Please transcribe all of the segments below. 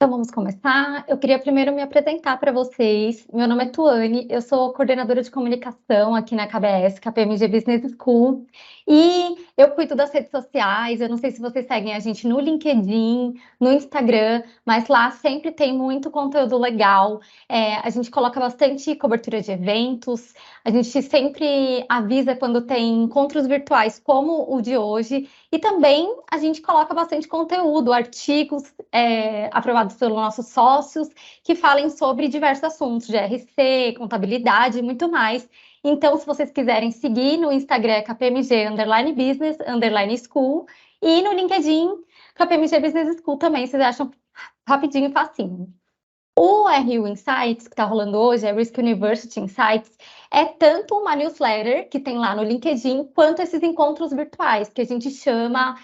Então vamos começar. Eu queria primeiro me apresentar para vocês. Meu nome é Tuane, eu sou coordenadora de comunicação aqui na KBS, KPMG Business School, e eu cuido das redes sociais. Eu não sei se vocês seguem a gente no LinkedIn, no Instagram, mas lá sempre tem muito conteúdo legal. A gente coloca bastante cobertura de eventos, a gente sempre avisa quando tem encontros virtuais como o de hoje, e também a gente coloca bastante conteúdo, artigos aprovados pelos nossos sócios, que falem sobre diversos assuntos, de RC, contabilidade e muito mais. Então, se vocês quiserem seguir no Instagram, é KPMG_Business_School, e no LinkedIn, KPMG Business School também, vocês acham rapidinho e facinho. O RU Insights, que está rolando hoje, é Risk University Insights, é tanto uma newsletter que tem lá no LinkedIn, quanto esses encontros virtuais, que a gente chama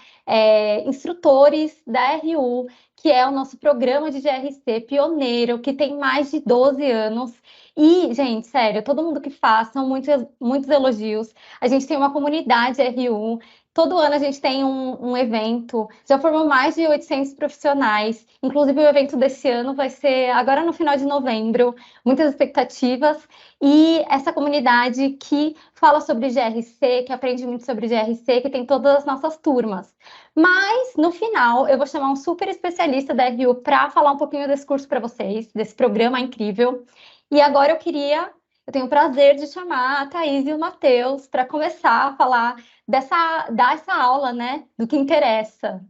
instrutores da RU, que é o nosso programa de GRC pioneiro, que tem mais de 12 anos. E, gente, sério, todo mundo que faz, são muitos elogios. A gente tem uma comunidade RU. Todo ano a gente tem um evento, já formou mais de 800 profissionais. Inclusive, o evento desse ano vai ser agora no final de novembro, muitas expectativas. E essa comunidade que fala sobre GRC, que aprende muito sobre GRC, que tem todas as nossas turmas. Mas, no final, eu vou chamar um super especialista da RU para falar um pouquinho desse curso para vocês, desse programa incrível. E agora eu tenho o prazer de chamar a Thaís e o Matheus para começar a falar dar essa aula, né, do que interessa.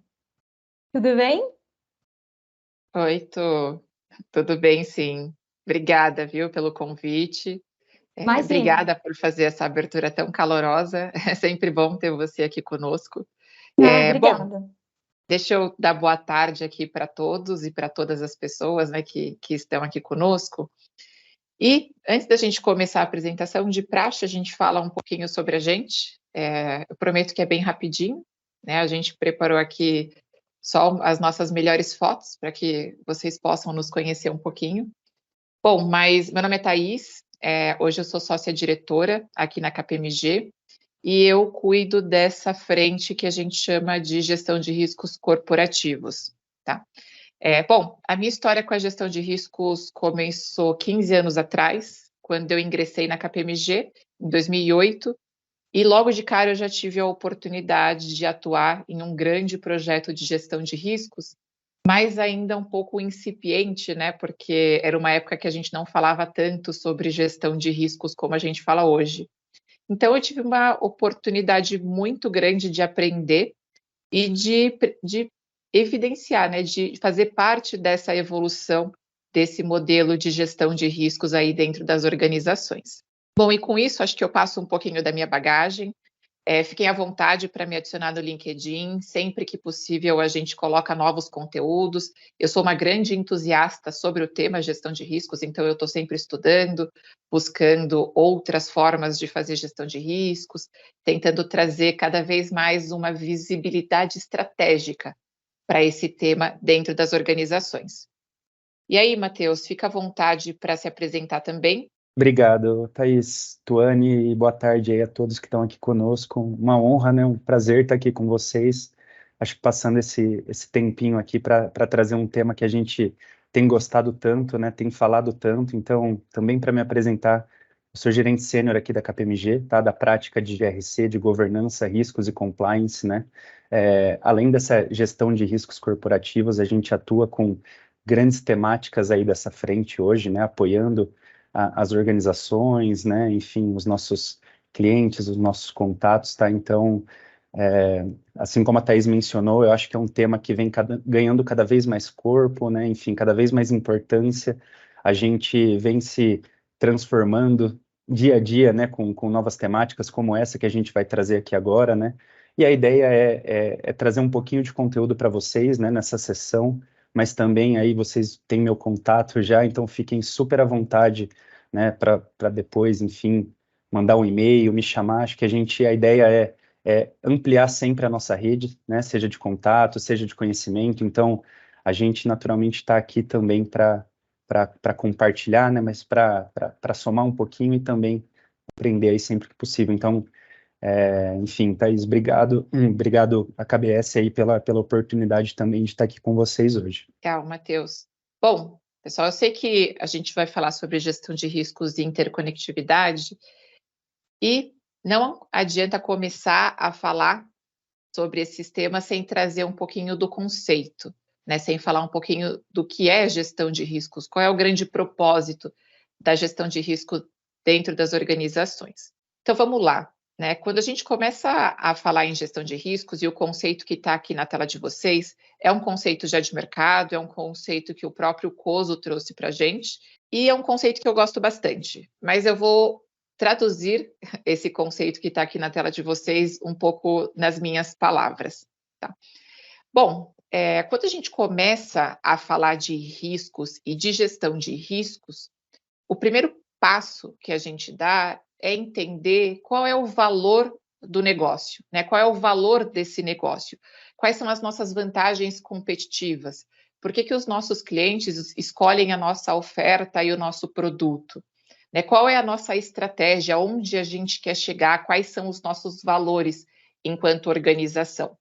Tudo bem? Oi, tudo bem, sim. Obrigada, viu, pelo convite. Imagina. Obrigada por fazer essa abertura tão calorosa. É sempre bom ter você aqui conosco. Bom, Obrigada. deixa eu dar boa tarde aqui para todos e para todas as pessoas, né, que estão aqui conosco. E antes da gente começar a apresentação, de praxe, a gente fala um pouquinho sobre a gente. Eu prometo que é bem rapidinho, né? A gente preparou aqui só as nossas melhores fotos para que vocês possam nos conhecer um pouquinho. Bom, mas meu nome é Thaís, hoje eu sou sócia-diretora aqui na KPMG e eu cuido dessa frente que a gente chama de gestão de riscos corporativos, tá? Bom, a minha história com a gestão de riscos começou 15 anos atrás, quando eu ingressei na KPMG, em 2008, e logo de cara eu já tive a oportunidade de atuar em um grande projeto de gestão de riscos, mas ainda um pouco incipiente, né? Porque era uma época que a gente não falava tanto sobre gestão de riscos como a gente fala hoje. Então eu tive uma oportunidade muito grande de aprender e de evidenciar, né? De fazer parte dessa evolução desse modelo de gestão de riscos aí dentro das organizações. Bom, e com isso, acho que eu passo um pouquinho da minha bagagem. Fiquem à vontade para me adicionar no LinkedIn. Sempre que possível, a gente coloca novos conteúdos. Eu sou uma grande entusiasta sobre o tema gestão de riscos, então eu estou sempre estudando, buscando outras formas de fazer gestão de riscos, tentando trazer cada vez mais uma visibilidade estratégica para esse tema dentro das organizações. E aí, Matheus, fica à vontade para se apresentar também. Obrigado, Thaís, Tuane, e boa tarde aí a todos que estão aqui conosco. Uma honra, né? Um prazer estar aqui com vocês. Acho que passando esse tempinho aqui para trazer um tema que a gente tem gostado tanto, né? Tem falado tanto. Então, também para me apresentar, eu sou gerente sênior aqui da KPMG, tá? Da prática de GRC, de governança, riscos e compliance, né? Além dessa gestão de riscos corporativos, a gente atua com grandes temáticas aí dessa frente hoje, né? Apoiando as organizações, né, enfim, os nossos clientes, os nossos contatos, tá? Então, assim como a Thaís mencionou, eu acho que é um tema que vem ganhando cada vez mais corpo, né, enfim, cada vez mais importância. A gente vem se transformando dia a dia, né, com novas temáticas como essa que a gente vai trazer aqui agora, né? E a ideia é trazer um pouquinho de conteúdo para vocês, né, nessa sessão, mas também aí vocês têm meu contato já, então fiquem super à vontade, né, para depois, enfim, mandar um e-mail, me chamar. Acho que a ideia é ampliar sempre a nossa rede, né, seja de contato, seja de conhecimento. Então, a gente naturalmente está aqui também para compartilhar, né, mas para somar um pouquinho e também aprender aí sempre que possível. Então, enfim, Thaís, obrigado a KBS aí pela oportunidade também de estar aqui com vocês hoje. Legal, Matheus. Bom, pessoal, eu sei que a gente vai falar sobre gestão de riscos e interconectividade, e não adianta começar a falar sobre esses temas sem trazer um pouquinho do conceito, né? Sem falar um pouquinho do que é gestão de riscos, qual é o grande propósito da gestão de risco dentro das organizações. Então vamos lá, né? Quando a gente começa a falar em gestão de riscos, e o conceito que está aqui na tela de vocês é um conceito já de mercado, é um conceito que o próprio Coso trouxe para a gente, e é um conceito que eu gosto bastante, mas eu vou traduzir esse conceito que está aqui na tela de vocês um pouco nas minhas palavras. Tá? Bom, quando a gente começa a falar de riscos e de gestão de riscos, o primeiro passo que a gente dá é entender qual é o valor do negócio, né? Qual é o valor desse negócio? Quais são as nossas vantagens competitivas? Por que os nossos clientes escolhem a nossa oferta e o nosso produto? Né? Qual é a nossa estratégia? Onde a gente quer chegar? Quais são os nossos valores enquanto organização?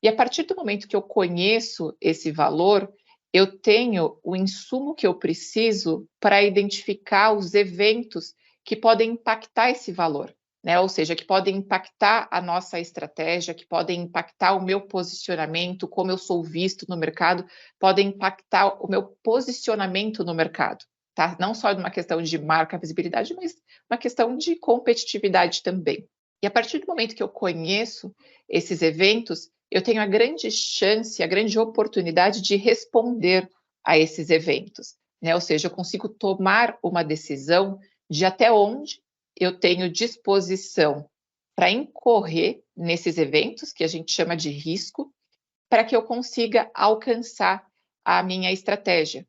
E a partir do momento que eu conheço esse valor, eu tenho o insumo que eu preciso para identificar os eventos que podem impactar esse valor, né? Ou seja, que podem impactar a nossa estratégia, que podem impactar o meu posicionamento, como eu sou visto no mercado, podem impactar o meu posicionamento no mercado. Tá? Não só uma questão de marca, visibilidade, mas uma questão de competitividade também. E a partir do momento que eu conheço esses eventos, eu tenho a grande chance, a grande oportunidade de responder a esses eventos, né? Ou seja, eu consigo tomar uma decisão de até onde eu tenho disposição para incorrer nesses eventos, que a gente chama de risco, para que eu consiga alcançar a minha estratégia.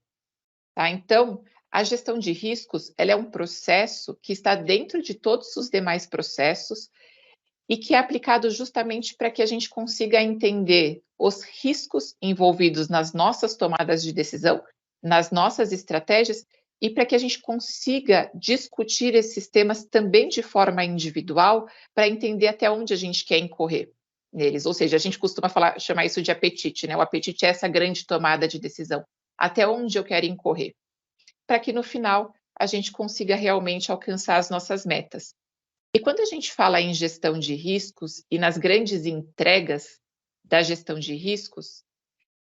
Tá? Então, a gestão de riscos, ela é um processo que está dentro de todos os demais processos e que é aplicado justamente para que a gente consiga entender os riscos envolvidos nas nossas tomadas de decisão, nas nossas estratégias, e para que a gente consiga discutir esses temas também de forma individual, para entender até onde a gente quer incorrer neles. Ou seja, a gente costuma chamar isso de apetite, né? O apetite é essa grande tomada de decisão. Até onde eu quero incorrer? Para que no final a gente consiga realmente alcançar as nossas metas. E quando a gente fala em gestão de riscos e nas grandes entregas da gestão de riscos,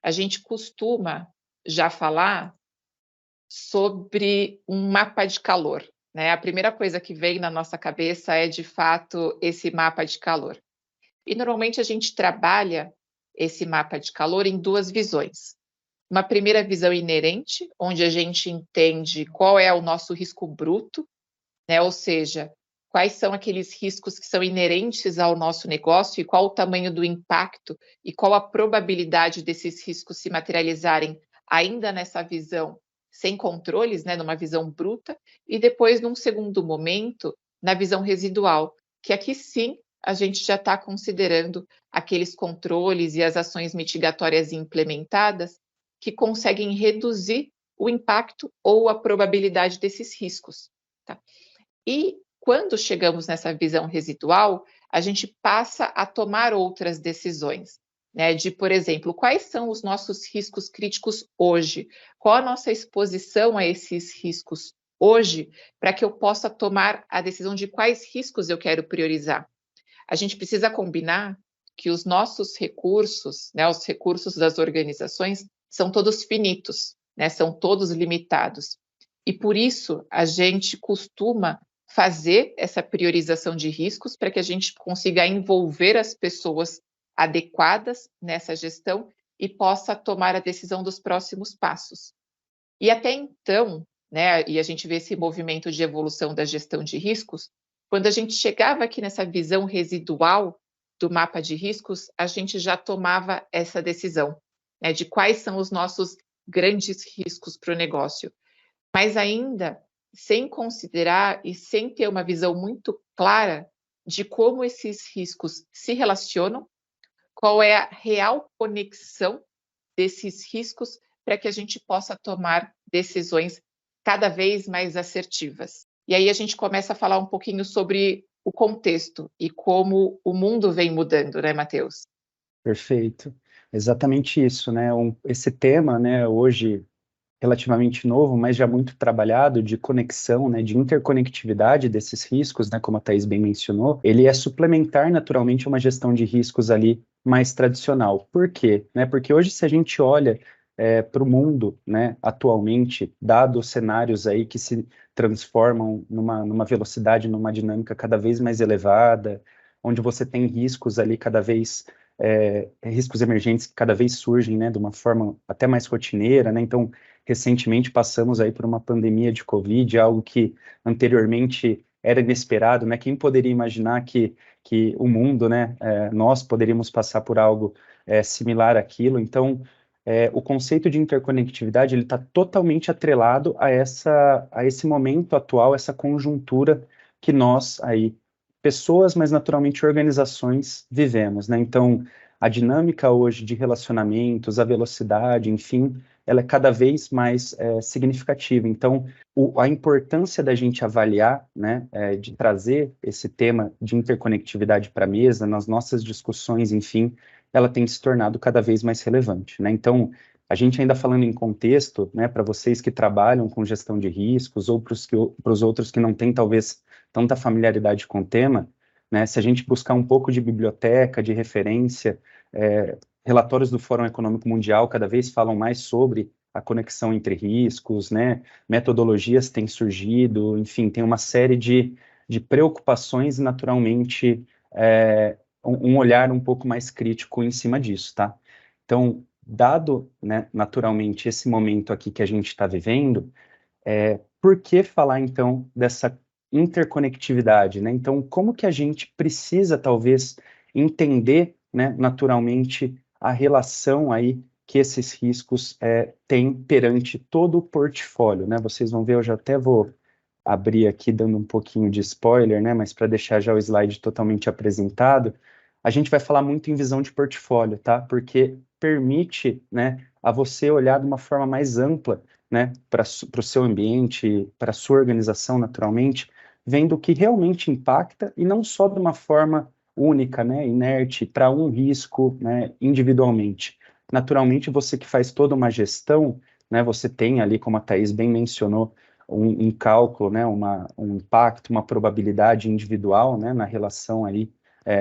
a gente costuma já falar sobre um mapa de calor, né? A primeira coisa que vem na nossa cabeça é, de fato, esse mapa de calor. E normalmente a gente trabalha esse mapa de calor em duas visões. Uma primeira visão inerente, onde a gente entende qual é o nosso risco bruto, né? Ou seja, quais são aqueles riscos que são inerentes ao nosso negócio e qual o tamanho do impacto e qual a probabilidade desses riscos se materializarem ainda nessa visão sem controles, né? Numa visão bruta, e depois, num segundo momento, na visão residual, que aqui sim a gente já está considerando aqueles controles e as ações mitigatórias implementadas que conseguem reduzir o impacto ou a probabilidade desses riscos. Tá? E quando chegamos nessa visão residual, a gente passa a tomar outras decisões, né? De, por exemplo, quais são os nossos riscos críticos hoje? Qual a nossa exposição a esses riscos hoje, para que eu possa tomar a decisão de quais riscos eu quero priorizar? A gente precisa combinar que os nossos recursos, né, os recursos das organizações, são todos finitos, né, são todos limitados. E por isso a gente costuma fazer essa priorização de riscos para que a gente consiga envolver as pessoas adequadas nessa gestão e possa tomar a decisão dos próximos passos. E até então, né, e a gente vê esse movimento de evolução da gestão de riscos, quando a gente chegava aqui nessa visão residual do mapa de riscos, a gente já tomava essa decisão, né, de quais são os nossos grandes riscos para o negócio. Mas ainda sem considerar e sem ter uma visão muito clara de como esses riscos se relacionam, qual é a real conexão desses riscos para que a gente possa tomar decisões cada vez mais assertivas. E aí a gente começa a falar um pouquinho sobre o contexto e como o mundo vem mudando, né, Matheus? Perfeito. Exatamente isso, né? Esse tema, né, hoje relativamente novo, mas já muito trabalhado, de conexão, né, de interconectividade desses riscos, né, como a Thaís bem mencionou, ele é suplementar naturalmente a uma gestão de riscos ali mais tradicional. Por quê? Né, porque hoje, se a gente olha para o mundo, né, atualmente, dados cenários aí que se transformam numa velocidade, numa dinâmica cada vez mais elevada, onde você tem riscos ali cada vez riscos emergentes que cada vez surgem, né, de uma forma até mais rotineira, né, então, recentemente passamos aí por uma pandemia de Covid, algo que anteriormente era inesperado, né, quem poderia imaginar que o mundo, né, nós poderíamos passar por algo similar àquilo, então, o conceito de interconectividade, ele está totalmente atrelado a esse momento atual, essa conjuntura que nós aí, pessoas, mas naturalmente organizações, vivemos, né? Então, a dinâmica hoje de relacionamentos, a velocidade, enfim, ela é cada vez mais significativa. Então, a importância da gente avaliar, né, de trazer esse tema de interconectividade para a mesa, nas nossas discussões, enfim, ela tem se tornado cada vez mais relevante, né? Então, a gente ainda falando em contexto, né, para vocês que trabalham com gestão de riscos ou para os outros que não têm, talvez, tanta familiaridade com o tema, né, se a gente buscar um pouco de biblioteca, de referência, relatórios do Fórum Econômico Mundial cada vez falam mais sobre a conexão entre riscos, né, metodologias têm surgido, enfim, tem uma série de preocupações e, naturalmente, um olhar um pouco mais crítico em cima disso, tá? Então, dado, né, naturalmente, esse momento aqui que a gente está vivendo, por que falar, então, dessa interconectividade, né? Então, como que a gente precisa, talvez, entender, né, naturalmente, a relação aí que esses riscos têm perante todo o portfólio, né? Vocês vão ver, eu já até vou abrir aqui dando um pouquinho de spoiler, né? Mas para deixar já o slide totalmente apresentado, a gente vai falar muito em visão de portfólio, tá? Porque permite, né, a você olhar de uma forma mais ampla, né, para o seu ambiente, para a sua organização, naturalmente, vendo o que realmente impacta e não só de uma forma única, né, inerte, para um risco, né, individualmente. Naturalmente, você que faz toda uma gestão, né, você tem ali, como a Thaís bem mencionou, um cálculo, né, um impacto, uma probabilidade individual, né, na relação aí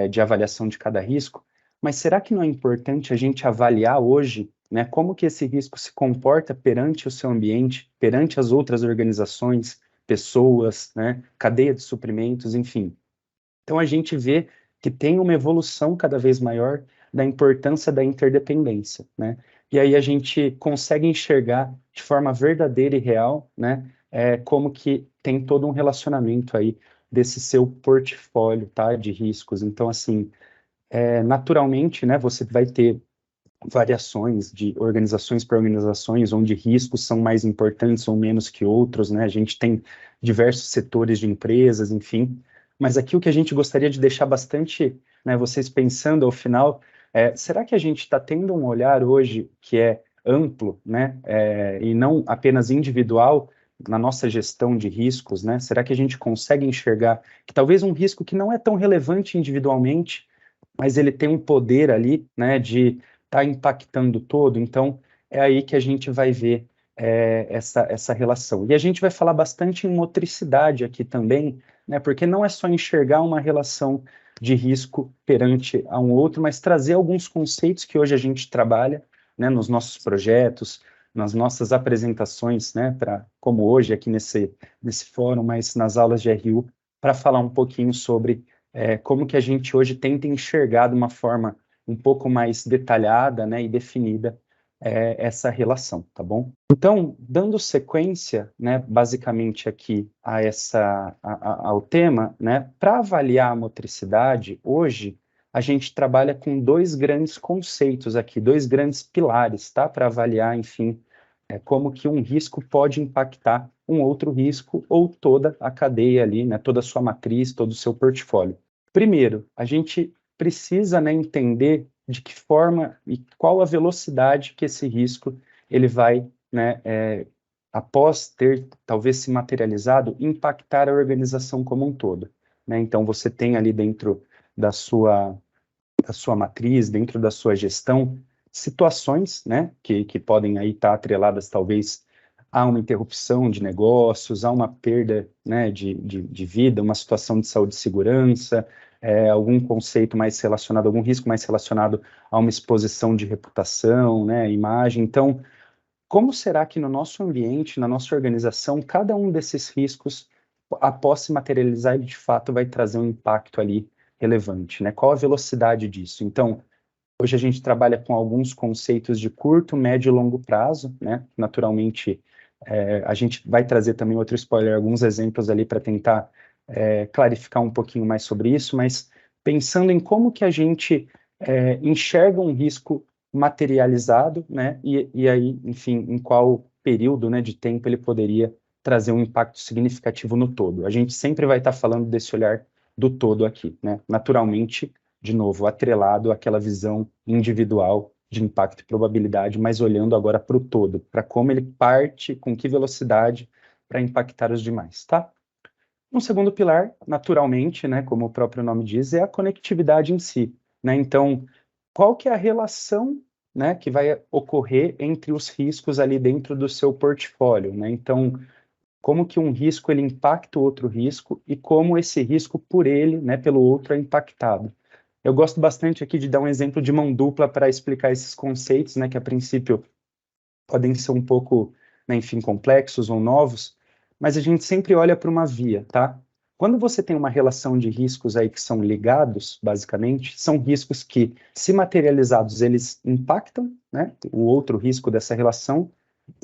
de avaliação de cada risco, mas será que não é importante a gente avaliar hoje, né, como que esse risco se comporta perante o seu ambiente, perante as outras organizações, pessoas, né, cadeia de suprimentos, enfim. Então a gente vê que tem uma evolução cada vez maior da importância da interdependência, né? E aí a gente consegue enxergar de forma verdadeira e real, né, como que tem todo um relacionamento aí desse seu portfólio, tá, de riscos. Então, assim, naturalmente, né, você vai ter variações de organizações para organizações, onde riscos são mais importantes ou menos que outros, né? A gente tem diversos setores de empresas, enfim. Mas aqui o que a gente gostaria de deixar bastante, né, vocês pensando ao final, será que a gente está tendo um olhar hoje que é amplo, né, e não apenas individual na nossa gestão de riscos, né? Será que a gente consegue enxergar que talvez um risco que não é tão relevante individualmente, mas ele tem um poder ali, né, de estar impactando todo, então é aí que a gente vai ver essa relação. E a gente vai falar bastante em motricidade aqui também, né, porque não é só enxergar uma relação de risco perante a um outro, mas trazer alguns conceitos que hoje a gente trabalha, né, nos nossos projetos, nas nossas apresentações, né, como hoje aqui nesse fórum, mas nas aulas de RU, para falar um pouquinho sobre como que a gente hoje tenta enxergar de uma forma um pouco mais detalhada, né, e definida essa relação, tá bom? Então, dando sequência, né, basicamente aqui ao tema, né, para avaliar a motricidade, hoje a gente trabalha com dois grandes conceitos aqui, dois grandes pilares, tá, para avaliar, enfim, como que um risco pode impactar um outro risco ou toda a cadeia ali, né, toda a sua matriz, todo o seu portfólio. Primeiro, a gente precisa, né, entender de que forma e qual a velocidade que esse risco ele vai, né, após ter talvez se materializado, impactar a organização como um todo, né? Então você tem ali dentro da sua matriz, dentro da sua gestão, situações, né, que podem aí estar atreladas talvez há uma interrupção de negócios, há uma perda, né, de vida, uma situação de saúde e segurança, algum conceito mais relacionado, algum risco mais relacionado a uma exposição de reputação, né, imagem. Então, como será que no nosso ambiente, na nossa organização, cada um desses riscos, após se materializar, ele de fato vai trazer um impacto ali relevante, né? Qual a velocidade disso? Então, hoje a gente trabalha com alguns conceitos de curto, médio e longo prazo, né? Naturalmente, a gente vai trazer também outro spoiler, alguns exemplos ali para tentar clarificar um pouquinho mais sobre isso, mas pensando em como que a gente enxerga um risco materializado, né? E aí, enfim, em qual período, né, de tempo ele poderia trazer um impacto significativo no todo. A gente sempre vai estar falando desse olhar do todo aqui, né? Naturalmente, de novo, atrelado àquela visão individual de impacto e probabilidade, mas olhando agora para o todo, para como ele parte, com que velocidade, para impactar os demais, tá? Um segundo pilar, naturalmente, né, como o próprio nome diz, é a conectividade em si, né? Então, qual que é a relação, né, que vai ocorrer entre os riscos ali dentro do seu portfólio, né? Então, como que um risco ele impacta o outro risco e como esse risco por ele, né, pelo outro é impactado. Eu gosto bastante aqui de dar um exemplo de mão dupla para explicar esses conceitos, né, que a princípio podem ser um pouco, né, enfim, complexos ou novos, mas a gente sempre olha para uma via, tá? Quando você tem uma relação de riscos aí que são ligados, basicamente, são riscos que, se materializados, eles impactam, né, o outro risco dessa relação,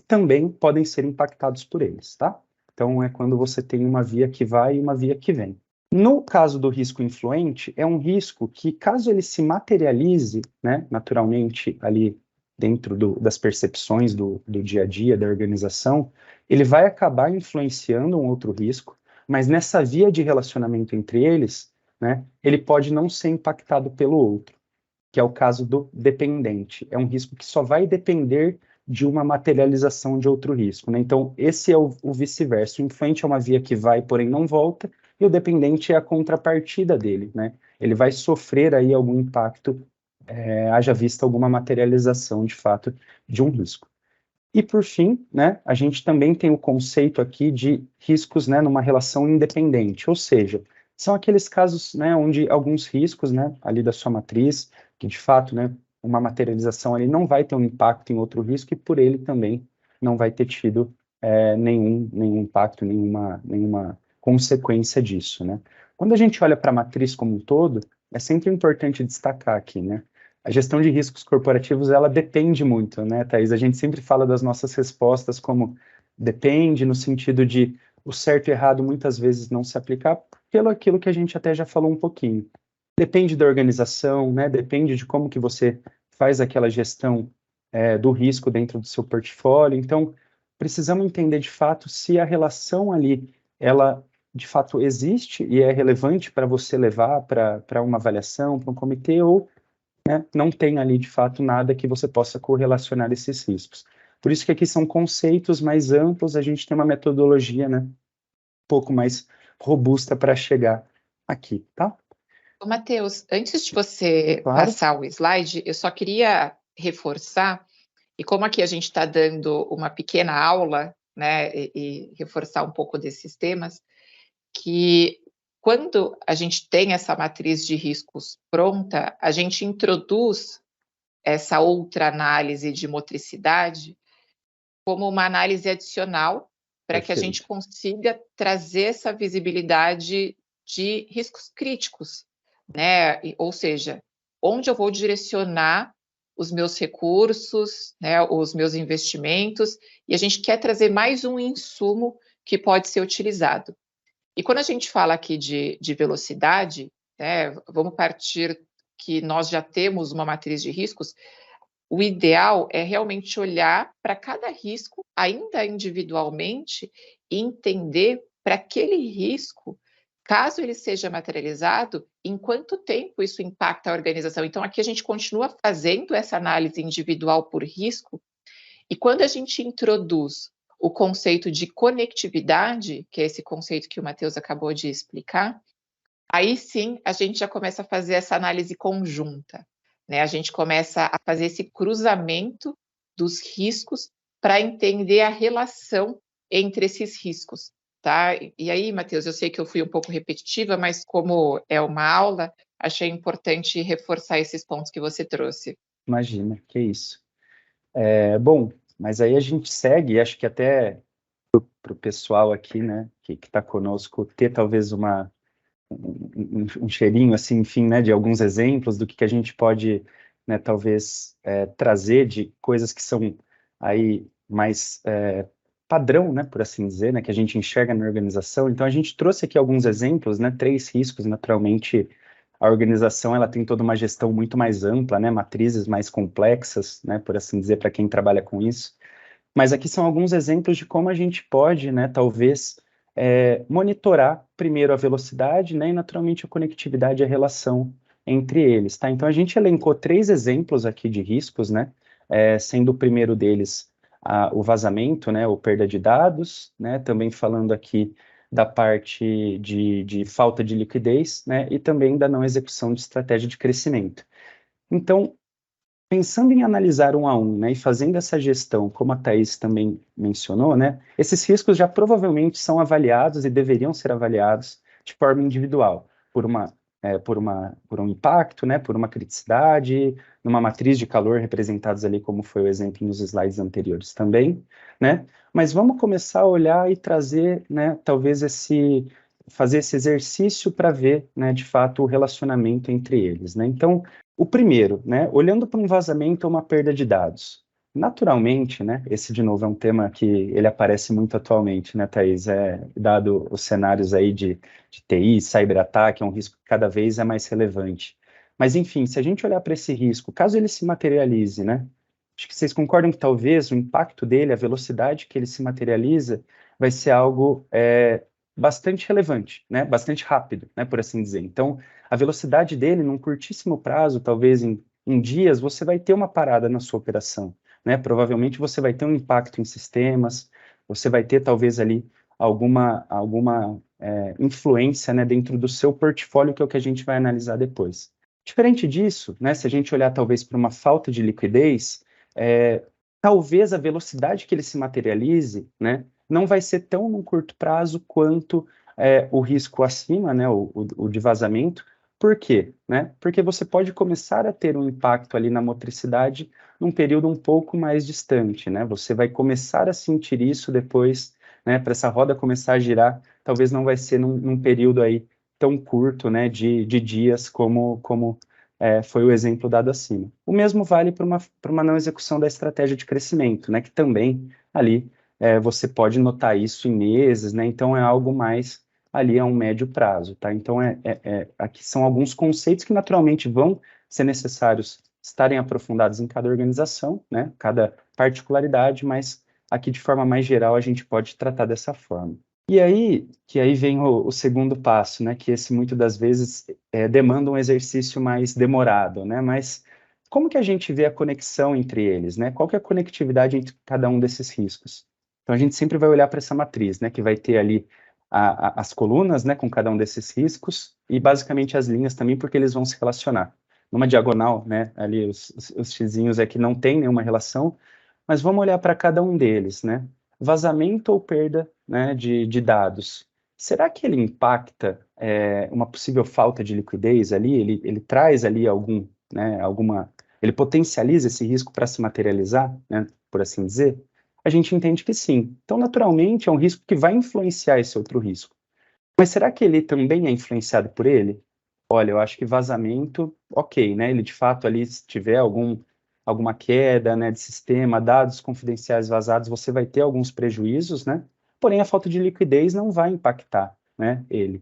também podem ser impactados por eles, tá? Então, é quando você tem uma via que vai e uma via que vem. No caso do risco influente, é um risco que, caso ele se materialize, né, naturalmente ali dentro das percepções do dia a dia da organização, ele vai acabar influenciando um outro risco, mas nessa via de relacionamento entre eles, né, ele pode não ser impactado pelo outro, que é o caso do dependente. É um risco que só vai depender de uma materialização de outro risco, né? Então, esse é o vice-versa. O influente é uma via que vai, porém não volta, e o dependente é a contrapartida dele, né? Ele vai sofrer aí algum impacto, haja vista alguma materialização, de fato, de um risco. E, por fim, né, a gente também tem o conceito aqui de riscos, né, numa relação independente, ou seja, são aqueles casos, né, onde alguns riscos, né, ali da sua matriz, que de fato, né, uma materialização ali não vai ter um impacto em outro risco e por ele também não vai ter tido nenhum impacto, nenhuma consequência disso, né. Quando a gente olha para a matriz como um todo, é sempre importante destacar aqui, né, a gestão de riscos corporativos, ela depende muito, né, Thaís? A gente sempre fala das nossas respostas como depende, no sentido de o certo e errado muitas vezes não se aplicar, pelo aquilo que a gente até já falou um pouquinho. Depende da organização, né? Depende de como que você faz aquela gestão do risco dentro do seu portfólio. Então, precisamos entender de fato se a relação ali, ela de fato existe e é relevante para você levar para uma avaliação, para um comitê, ou, né, não tem ali, de fato, nada que você possa correlacionar esses riscos. Por isso que aqui são conceitos mais amplos, a gente tem uma metodologia, né, um pouco mais robusta para chegar aqui, tá? Ô, Matheus, antes de você Claro. passar o slide, eu só queria reforçar, e como aqui a gente está dando uma pequena aula, né, e reforçar um pouco desses temas, que quando a gente tem essa matriz de riscos pronta, a gente introduz essa outra análise de motricidade como uma análise adicional para que a gente consiga trazer essa visibilidade de riscos críticos, né? Ou seja, onde eu vou direcionar os meus recursos, né, os meus investimentos, e a gente quer trazer mais um insumo que pode ser utilizado. E quando a gente fala aqui de velocidade, né, vamos partir que nós já temos uma matriz de riscos, o ideal é realmente olhar para cada risco, ainda individualmente, e entender para aquele risco, caso ele seja materializado, em quanto tempo isso impacta a organização. Então, aqui a gente continua fazendo essa análise individual por risco, e quando a gente introduz o conceito de conectividade, que é esse conceito que o Matheus acabou de explicar, aí sim a gente já começa a fazer essa análise conjunta, né? A gente começa a fazer esse cruzamento dos riscos para entender a relação entre esses riscos, tá? E aí, Matheus, eu sei que eu fui um pouco repetitiva, mas como é uma aula, achei importante reforçar esses pontos que você trouxe. Imagina, que isso. Bom, mas aí a gente segue, acho que até para o pessoal aqui, né, que está conosco, ter talvez um cheirinho, assim, enfim, né, de alguns exemplos do que a gente pode, né, talvez trazer de coisas que são aí mais padrão, né, por assim dizer, né, que a gente enxerga na organização. Então, a gente trouxe aqui alguns exemplos, né, 3 riscos, naturalmente, a organização, ela tem toda uma gestão muito mais ampla, né, matrizes mais complexas, né, por assim dizer, para quem trabalha com isso. Mas aqui são alguns exemplos de como a gente pode, né, talvez, monitorar primeiro a velocidade, né, e naturalmente a conectividade e a relação entre eles, tá? Então a gente elencou 3 exemplos aqui de riscos, né, sendo o primeiro deles o vazamento, né, ou perda de dados, né, também falando aqui da parte de falta de liquidez, né, e também da não execução de estratégia de crescimento. Então, pensando em analisar um a um, né, e fazendo essa gestão, como a Thaís também mencionou, né, esses riscos já provavelmente são avaliados e deveriam ser avaliados de forma individual, por um impacto, né, por uma criticidade, numa matriz de calor representados ali, como foi o exemplo nos slides anteriores também, né, mas vamos começar a olhar e trazer, né, talvez fazer esse exercício para ver, né, de fato, o relacionamento entre eles, né, então, o primeiro, né, olhando para um vazamento ou uma perda de dados, naturalmente, né, esse de novo é um tema que ele aparece muito atualmente, né, Thaís, dado os cenários aí de TI, cyberataque, é um risco que cada vez é mais relevante. Mas, enfim, se a gente olhar para esse risco, caso ele se materialize, né, acho que vocês concordam que talvez o impacto dele, a velocidade que ele se materializa, vai ser algo bastante relevante, né, bastante rápido, né, por assim dizer. Então, a velocidade dele, num curtíssimo prazo, talvez em dias, você vai ter uma parada na sua operação, né? Provavelmente você vai ter um impacto em sistemas, você vai ter talvez ali alguma influência, né, dentro do seu portfólio, que é o que a gente vai analisar depois. Diferente disso, né, se a gente olhar talvez para uma falta de liquidez, talvez a velocidade que ele se materialize, né, não vai ser tão num curto prazo quanto o risco acima, né, o de vazamento. Por quê? Né? Porque você pode começar a ter um impacto ali na motricidade num período um pouco mais distante, né? Você vai começar a sentir isso depois, né? Para essa roda começar a girar, talvez não vai ser num período aí tão curto, né? De dias como foi o exemplo dado acima. O mesmo vale para uma não execução da estratégia de crescimento, né? Que também ali você pode notar isso em meses, né? Então é algo mais ali a um médio prazo, tá? Então, aqui são alguns conceitos que naturalmente vão ser necessários estarem aprofundados em cada organização, né? Cada particularidade, mas aqui de forma mais geral a gente pode tratar dessa forma. E aí, que aí vem o segundo passo, né? Que esse muitas das vezes demanda um exercício mais demorado, né? Mas como que a gente vê a conexão entre eles, né? Qual que é a conectividade entre cada um desses riscos? Então a gente sempre vai olhar para essa matriz, né? Que vai ter ali as colunas, né, com cada um desses riscos, e basicamente as linhas também, porque eles vão se relacionar. Numa diagonal, né, ali os xizinhos é que não tem nenhuma relação, mas vamos olhar para cada um deles, né? Vazamento ou perda, né, de dados. Será que ele impacta uma possível falta de liquidez ali? Ele traz ali ele potencializa esse risco para se materializar, né, por assim dizer? A gente entende que sim. Então, naturalmente, é um risco que vai influenciar esse outro risco. Mas será que ele também é influenciado por ele? Olha, eu acho que vazamento, ok, né? Ele de fato ali, se tiver alguma queda, né, de sistema, dados confidenciais vazados, você vai ter alguns prejuízos, né? Porém, a falta de liquidez não vai impactar, né, ele,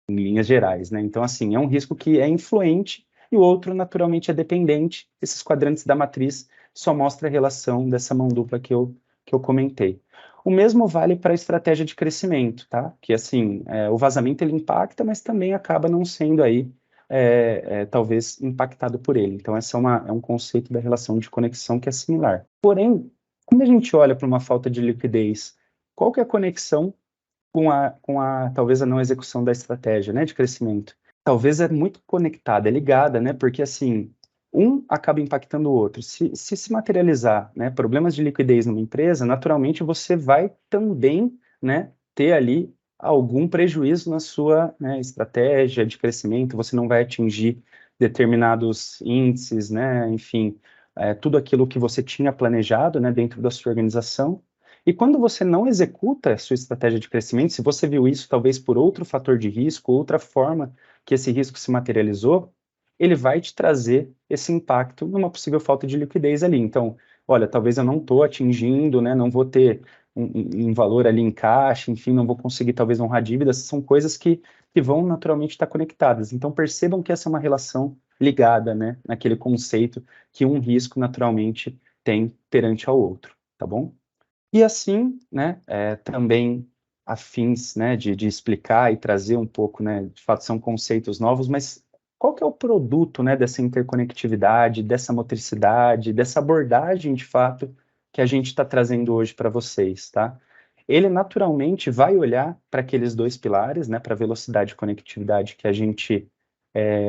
em linhas gerais, né? Então, assim, é um risco que é influente e o outro, naturalmente, é dependente. Esses quadrantes da matriz só mostram a relação dessa mão dupla que eu comentei. O mesmo vale para a estratégia de crescimento, tá? Que, assim, o vazamento ele impacta, mas também acaba não sendo aí, talvez, impactado por ele. Então, esse é um conceito da relação de conexão que é similar. Porém, quando a gente olha para uma falta de liquidez, qual que é a conexão talvez a não execução da estratégia, né, de crescimento? Talvez é muito conectada, é ligada, né, porque assim, um acaba impactando o outro. Se materializar, né, problemas de liquidez numa empresa, naturalmente você vai também, né, ter ali algum prejuízo na sua, né, estratégia de crescimento, você não vai atingir determinados índices, né, enfim, tudo aquilo que você tinha planejado, né, dentro da sua organização. E quando você não executa a sua estratégia de crescimento, se você viu isso talvez por outro fator de risco, outra forma que esse risco se materializou, ele vai te trazer esse impacto numa possível falta de liquidez ali. Então, olha, talvez eu não estou atingindo, né, não vou ter um valor ali em caixa, enfim, não vou conseguir talvez honrar dívidas, são coisas que vão naturalmente estar conectadas. Então, percebam que essa é uma relação ligada, né, naquele conceito que um risco naturalmente tem perante ao outro, tá bom? E assim, né, também afins, né, de explicar e trazer um pouco, né, de fato são conceitos novos, mas qual que é o produto, né, dessa interconectividade, dessa motricidade, dessa abordagem, de fato, que a gente está trazendo hoje para vocês, tá? Ele naturalmente vai olhar para aqueles dois pilares, né, para velocidade e conectividade que a gente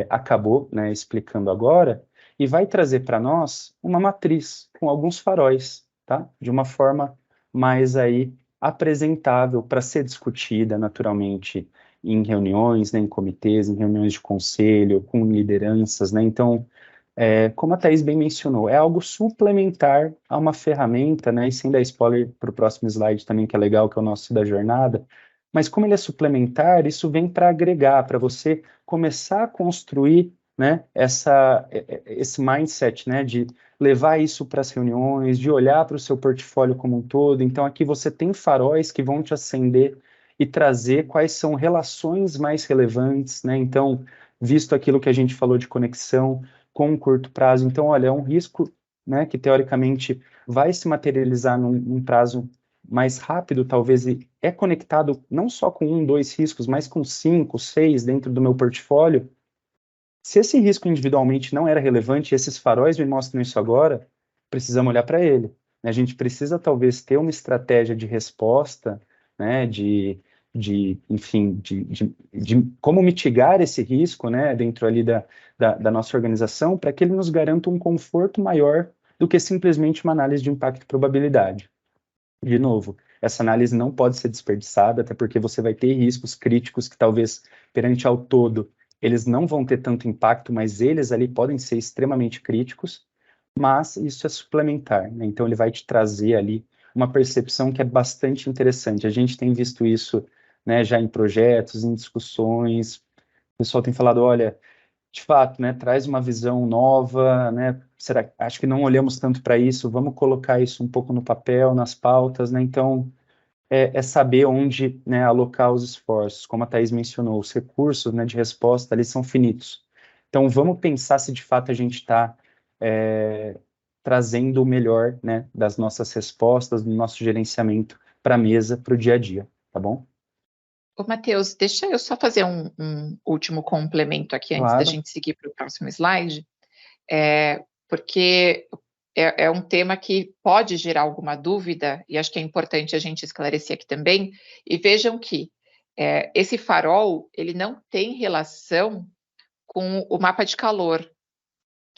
acabou, né, explicando agora, e vai trazer para nós uma matriz com alguns faróis, tá? De uma forma mais aí apresentável para ser discutida naturalmente em reuniões, né, em comitês, em reuniões de conselho, com lideranças, né? Então, como a Thaís bem mencionou, é algo suplementar a uma ferramenta, né? E sem dar spoiler para o próximo slide também, que é legal, que é o nosso da jornada. Mas como ele é suplementar, isso vem para agregar, para você começar a construir, né, esse mindset, né, de levar isso para as reuniões, de olhar para o seu portfólio como um todo. Então, aqui você tem faróis que vão te acender e trazer quais são relações mais relevantes, né? Então, visto aquilo que a gente falou de conexão com um curto prazo. Então, olha, é um risco, né, que teoricamente vai se materializar num prazo mais rápido, talvez, e é conectado não só com um, dois riscos, mas com 5, 6 dentro do meu portfólio. Se esse risco individualmente não era relevante, e esses faróis me mostram isso agora, precisamos olhar para ele. A gente precisa talvez ter uma estratégia de resposta, né, enfim, de como mitigar esse risco, né, dentro ali da nossa organização, para que ele nos garanta um conforto maior do que simplesmente uma análise de impacto e probabilidade. De novo, essa análise não pode ser desperdiçada, até porque você vai ter riscos críticos que talvez, perante ao todo, eles não vão ter tanto impacto, mas eles ali podem ser extremamente críticos, mas isso é suplementar, né? Então ele vai te trazer ali uma percepção que é bastante interessante. A gente tem visto isso, né, já em projetos, em discussões, o pessoal tem falado, olha, de fato, né, traz uma visão nova, né, acho que não olhamos tanto para isso, vamos colocar isso um pouco no papel, nas pautas, né, então é saber onde, né, alocar os esforços, como a Thaís mencionou, os recursos, né, de resposta ali são finitos, então vamos pensar se de fato a gente está trazendo o melhor, né, das nossas respostas, do nosso gerenciamento para a mesa, para o dia a dia, tá bom? Ô, Matheus, deixa eu só fazer um último complemento aqui antes da Claro. gente seguir para o próximo slide, porque é um tema que pode gerar alguma dúvida, e acho que é importante a gente esclarecer aqui também, e vejam que esse farol, ele não tem relação com o mapa de calor,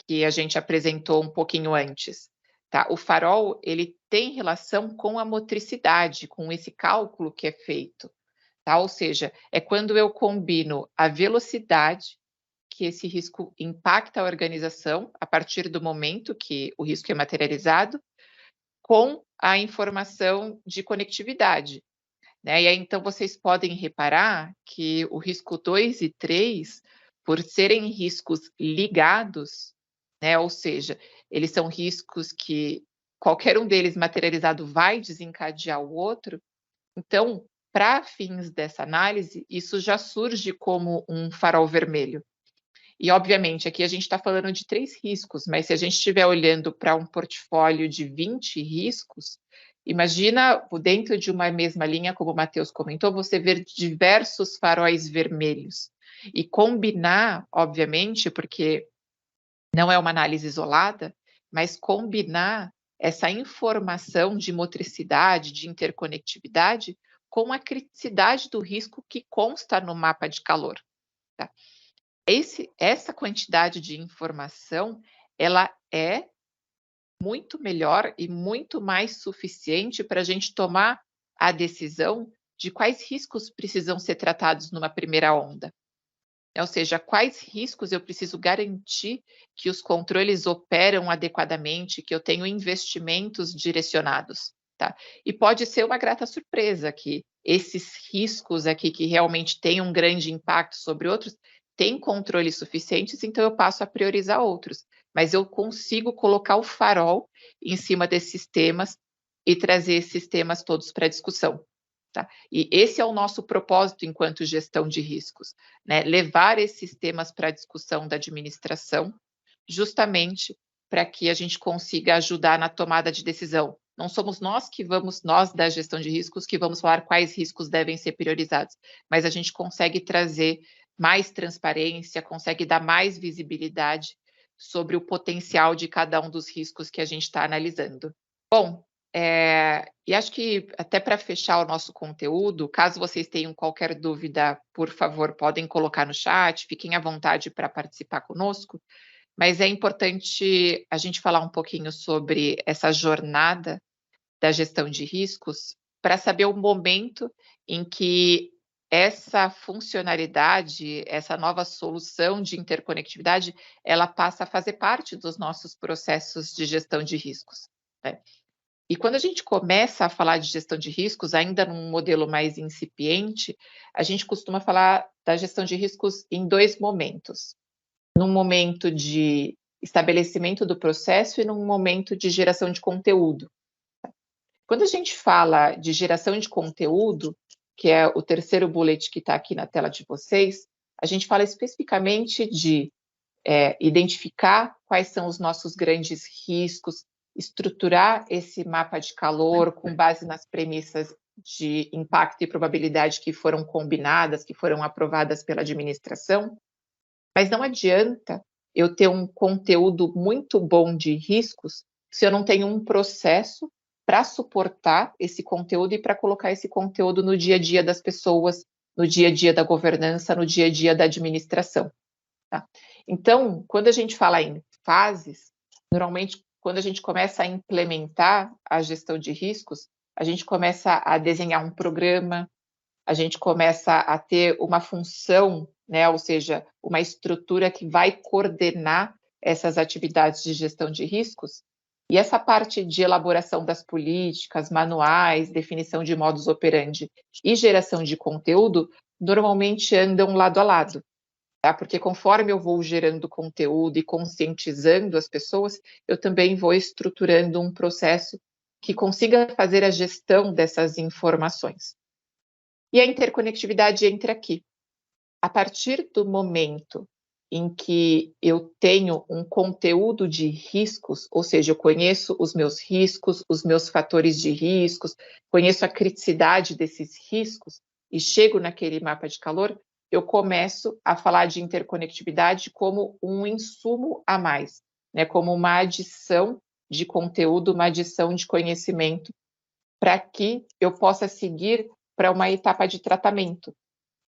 que a gente apresentou um pouquinho antes, tá? O farol, ele tem relação com a motricidade, com esse cálculo que é feito. Tá? Ou seja, é quando eu combino a velocidade que esse risco impacta a organização a partir do momento que o risco é materializado, com a informação de conectividade. Né? E aí, então, vocês podem reparar que o risco 2 e 3, por serem riscos ligados, né? Ou seja, eles são riscos que qualquer um deles materializado vai desencadear o outro, então, para fins dessa análise, isso já surge como um farol vermelho. E, obviamente, aqui a gente está falando de 3 riscos, mas se a gente estiver olhando para um portfólio de 20 riscos, imagina dentro de uma mesma linha, como o Matheus comentou, você ver diversos faróis vermelhos. E combinar, obviamente, porque não é uma análise isolada, mas combinar essa informação de motricidade, de interconectividade, com a criticidade do risco que consta no mapa de calor. Tá? Essa quantidade de informação ela é muito melhor e muito mais suficiente para a gente tomar a decisão de quais riscos precisam ser tratados numa primeira onda. Ou seja, quais riscos eu preciso garantir que os controles operam adequadamente, que eu tenho investimentos direcionados, tá? E pode ser uma grata surpresa que esses riscos aqui que realmente têm um grande impacto sobre outros, têm controles suficientes, então eu passo a priorizar outros. Mas eu consigo colocar o farol em cima desses temas e trazer esses temas todos para discussão. Tá? E esse é o nosso propósito enquanto gestão de riscos, né? Levar esses temas para a discussão da administração, justamente para que a gente consiga ajudar na tomada de decisão. Não somos nós da gestão de riscos, que vamos falar quais riscos devem ser priorizados, mas a gente consegue trazer mais transparência, consegue dar mais visibilidade sobre o potencial de cada um dos riscos que a gente está analisando. Bom, e acho que até para fechar o nosso conteúdo, caso vocês tenham qualquer dúvida, por favor, podem colocar no chat, fiquem à vontade para participar conosco, mas é importante a gente falar um pouquinho sobre essa jornada da gestão de riscos para saber o momento em que essa funcionalidade, essa nova solução de interconectividade, ela passa a fazer parte dos nossos processos de gestão de riscos, né? E quando a gente começa a falar de gestão de riscos, ainda num modelo mais incipiente, a gente costuma falar da gestão de riscos em 2 momentos. Num momento de estabelecimento do processo e num momento de geração de conteúdo. Quando a gente fala de geração de conteúdo, que é o terceiro bullet que está aqui na tela de vocês, a gente fala especificamente de identificar quais são os nossos grandes riscos, estruturar esse mapa de calor com base nas premissas de impacto e probabilidade que foram combinadas, que foram aprovadas pela administração, mas não adianta eu ter um conteúdo muito bom de riscos se eu não tenho um processo para suportar esse conteúdo e para colocar esse conteúdo no dia a dia das pessoas, no dia a dia da governança, no dia a dia da administração. Tá? Então, quando a gente fala em fases, normalmente, quando a gente começa a implementar a gestão de riscos, a gente começa a desenhar um programa, a gente começa a ter uma função, né, ou seja, uma estrutura que vai coordenar essas atividades de gestão de riscos. E essa parte de elaboração das políticas, manuais, definição de modus operandi e geração de conteúdo, normalmente andam lado a lado. Tá? Porque conforme eu vou gerando conteúdo e conscientizando as pessoas, eu também vou estruturando um processo que consiga fazer a gestão dessas informações. E a interconectividade entra aqui. A partir do momento em que eu tenho um conteúdo de riscos, ou seja, eu conheço os meus riscos, os meus fatores de riscos, conheço a criticidade desses riscos e chego naquele mapa de calor, eu começo a falar de interconectividade como um insumo a mais, né? Como uma adição de conteúdo, uma adição de conhecimento, para que eu possa seguir para uma etapa de tratamento,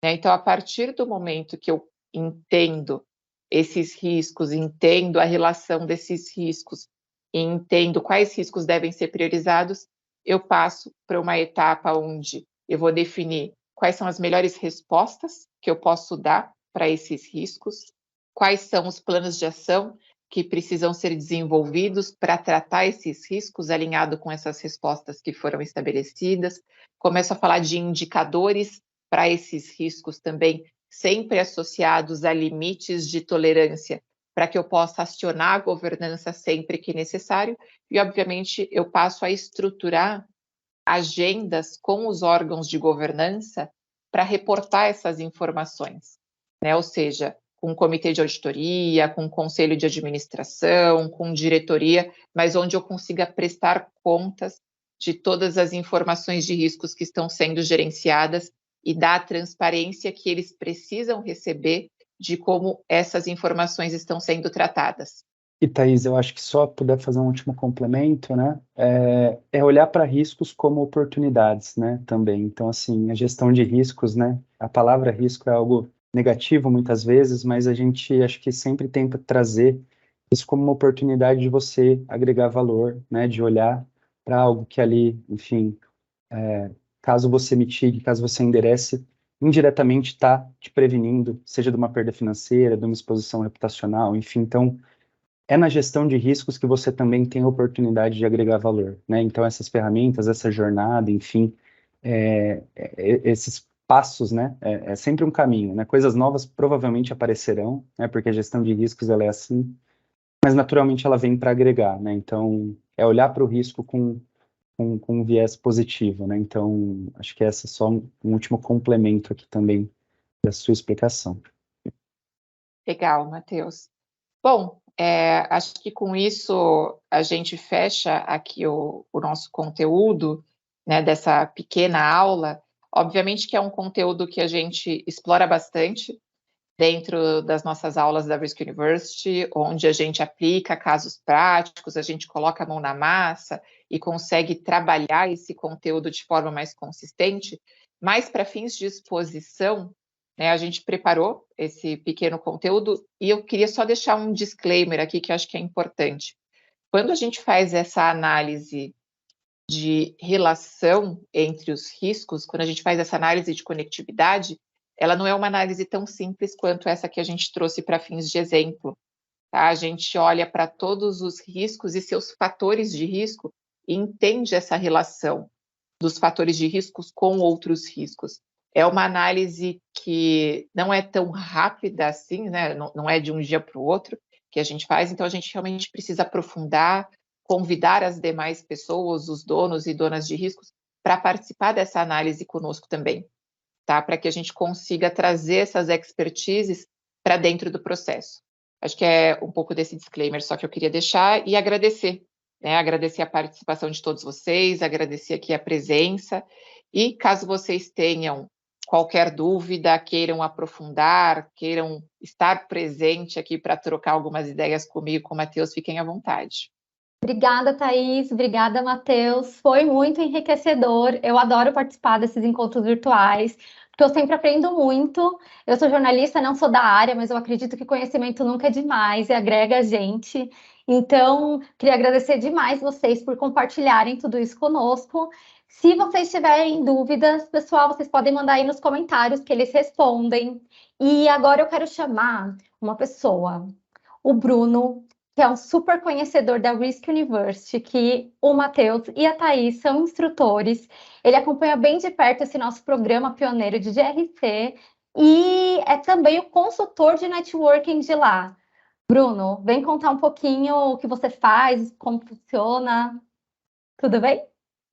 né? Então, a partir do momento que eu entendo esses riscos, entendo a relação desses riscos, e entendo quais riscos devem ser priorizados, eu passo para uma etapa onde eu vou definir quais são as melhores respostas que eu posso dar para esses riscos, quais são os planos de ação que precisam ser desenvolvidos para tratar esses riscos alinhado com essas respostas que foram estabelecidas. Começo a falar de indicadores para esses riscos também, sempre associados a limites de tolerância, para que eu possa acionar a governança sempre que necessário. E, obviamente, eu passo a estruturar agendas com os órgãos de governança para reportar essas informações, né? Ou seja, com um comitê de auditoria, com um conselho de administração, com diretoria, mas onde eu consiga prestar contas de todas as informações de riscos que estão sendo gerenciadas e dar a transparência que eles precisam receber de como essas informações estão sendo tratadas. E, Thaís, eu acho que só puder fazer um último complemento, né? É olhar para riscos como oportunidades, né? Também. Então, assim, a gestão de riscos, né? A palavra risco é algo negativo muitas vezes, mas a gente acho que sempre tenta trazer isso como uma oportunidade de você agregar valor, né, de olhar para algo que ali, enfim, caso você mitigue, caso você enderece, indiretamente está te prevenindo, seja de uma perda financeira, de uma exposição reputacional, enfim. Então, é na gestão de riscos que você também tem a oportunidade de agregar valor, né? Então, essas ferramentas, essa jornada, enfim, esses passos, né? É sempre um caminho, né? Coisas novas provavelmente aparecerão, né? Porque a gestão de riscos, ela é assim, mas naturalmente ela vem para agregar, né? Então, é olhar para o risco com um viés positivo, né? Então, acho que essa é só um último complemento aqui também da sua explicação. Legal, Matheus. Bom, acho que com isso a gente fecha aqui o nosso conteúdo, né, dessa pequena aula. Obviamente que é um conteúdo que a gente explora bastante dentro das nossas aulas da Risk University, onde a gente aplica casos práticos, a gente coloca a mão na massa e consegue trabalhar esse conteúdo de forma mais consistente, mas para fins de exposição, né, a gente preparou esse pequeno conteúdo e eu queria só deixar um disclaimer aqui que eu acho que é importante. Quando a gente faz essa análise de relação entre os riscos, quando a gente faz essa análise de conectividade, ela não é uma análise tão simples quanto essa que a gente trouxe para fins de exemplo. Tá? A gente olha para todos os riscos e seus fatores de risco e entende essa relação dos fatores de riscos com outros riscos. É uma análise que não é tão rápida assim, né? Não é de um dia para o outro que a gente faz, então a gente realmente precisa aprofundar, convidar as demais pessoas, os donos e donas de riscos, para participar dessa análise conosco também, tá? Para que a gente consiga trazer essas expertises para dentro do processo. Acho que é um pouco desse disclaimer só que eu queria deixar e agradecer, né? Agradecer a participação de todos vocês, agradecer aqui a presença e caso vocês tenham qualquer dúvida, queiram aprofundar, queiram estar presente aqui para trocar algumas ideias comigo e com o Matheus, fiquem à vontade. Obrigada, Thaís. Obrigada, Matheus. Foi muito enriquecedor. Eu adoro participar desses encontros virtuais, porque eu sempre aprendo muito. Eu sou jornalista, não sou da área, mas eu acredito que conhecimento nunca é demais e agrega a gente. Então, queria agradecer demais vocês por compartilharem tudo isso conosco. Se vocês tiverem dúvidas, pessoal, vocês podem mandar aí nos comentários que eles respondem. E agora eu quero chamar uma pessoa, o Bruno, que é um super conhecedor da Risk University, que o Matheus e a Thaís são instrutores. Ele acompanha bem de perto esse nosso programa pioneiro de GRC e é também o consultor de networking de lá. Bruno, vem contar um pouquinho o que você faz, como funciona. Tudo bem?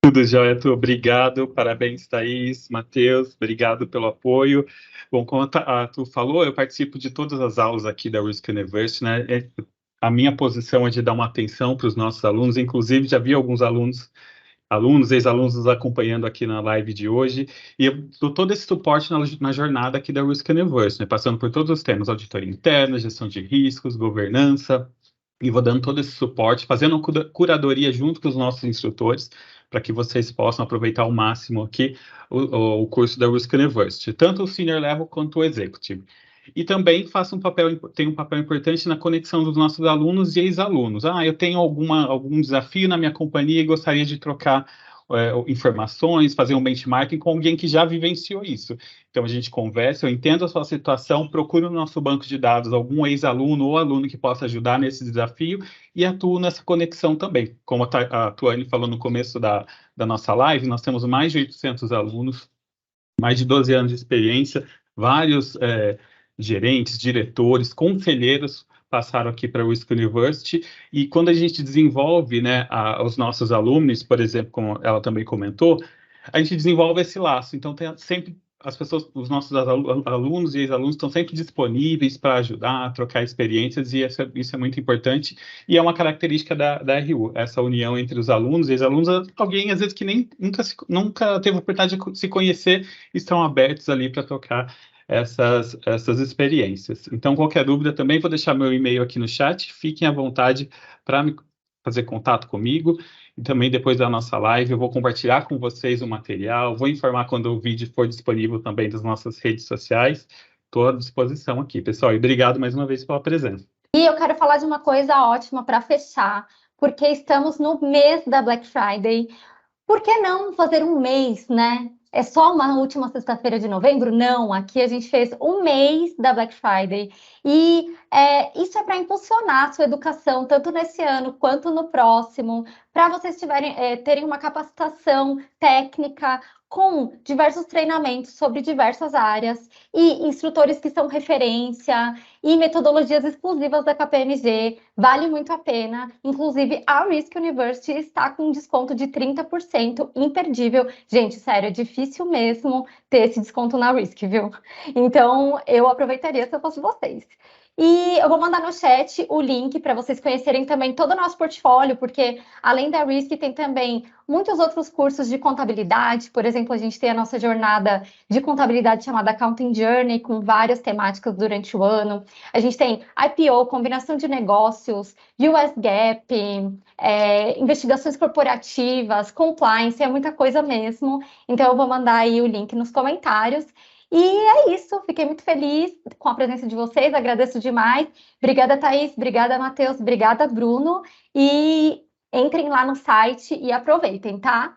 Tudo jóia, Tu. Obrigado, parabéns, Thaís, Matheus, obrigado pelo apoio. Bom, como a Tu falou, eu participo de todas as aulas aqui da Risk University, né? A minha posição é de dar uma atenção para os nossos alunos, inclusive já vi alguns alunos, ex-alunos nos acompanhando aqui na live de hoje, e eu dou todo esse suporte na jornada aqui da Risk University, né? Passando por todos os temas, auditoria interna, gestão de riscos, governança, e vou dando todo esse suporte, fazendo uma curadoria junto com os nossos instrutores, para que vocês possam aproveitar ao máximo aqui o curso da Risk University, tanto o Senior Level quanto o Executive. E também tenho um papel importante na conexão dos nossos alunos e ex-alunos. Eu tenho algum desafio na minha companhia e gostaria de trocar informações, fazer um benchmarking com alguém que já vivenciou isso. Então, a gente conversa, eu entendo a sua situação, procuro no nosso banco de dados algum ex-aluno ou aluno que possa ajudar nesse desafio e atuo nessa conexão também. Como a Tuane falou no começo da nossa live, nós temos mais de 800 alunos, mais de 12 anos de experiência, vários gerentes, diretores, conselheiros passaram aqui para a Risk University, e quando a gente desenvolve, né, os nossos alunos, por exemplo, como ela também comentou, a gente desenvolve esse laço. Então, tem sempre as pessoas, os nossos alunos e ex-alunos estão sempre disponíveis para ajudar, trocar experiências, e isso é muito importante, e é uma característica da RU, essa união entre os alunos e ex-alunos. Alguém, às vezes, que nunca teve a oportunidade de se conhecer, estão abertos ali para trocar essas experiências. Então, qualquer dúvida também, vou deixar meu e-mail aqui no chat, fiquem à vontade para fazer contato comigo, e também depois da nossa live eu vou compartilhar com vocês o material, vou informar quando o vídeo for disponível também das nossas redes sociais. Estou à disposição aqui, pessoal, e obrigado mais uma vez pela presença. E eu quero falar de uma coisa ótima para fechar, porque estamos no mês da Black Friday. Por que não fazer um mês, né? É só uma última sexta-feira de novembro? Não, aqui a gente fez um mês da Black Friday. E isso é para impulsionar a sua educação, tanto nesse ano quanto no próximo, para vocês terem uma capacitação técnica com diversos treinamentos sobre diversas áreas e instrutores que são referência e metodologias exclusivas da KPMG. Vale muito a pena. Inclusive, a Risk University está com um desconto de 30% imperdível. Gente, sério, é difícil mesmo ter esse desconto na Risk, viu? Então, eu aproveitaria se eu fosse vocês. E eu vou mandar no chat o link para vocês conhecerem também todo o nosso portfólio, porque além da Risk, tem também muitos outros cursos de contabilidade. Por exemplo, a gente tem a nossa jornada de contabilidade chamada Accounting Journey, com várias temáticas durante o ano. A gente tem IPO, combinação de negócios, US GAAP, investigações corporativas, compliance, é muita coisa mesmo. Então, eu vou mandar aí o link nos comentários. E é isso, fiquei muito feliz com a presença de vocês, agradeço demais. Obrigada, Thaís, obrigada, Matheus, obrigada, Bruno. E entrem lá no site e aproveitem, tá?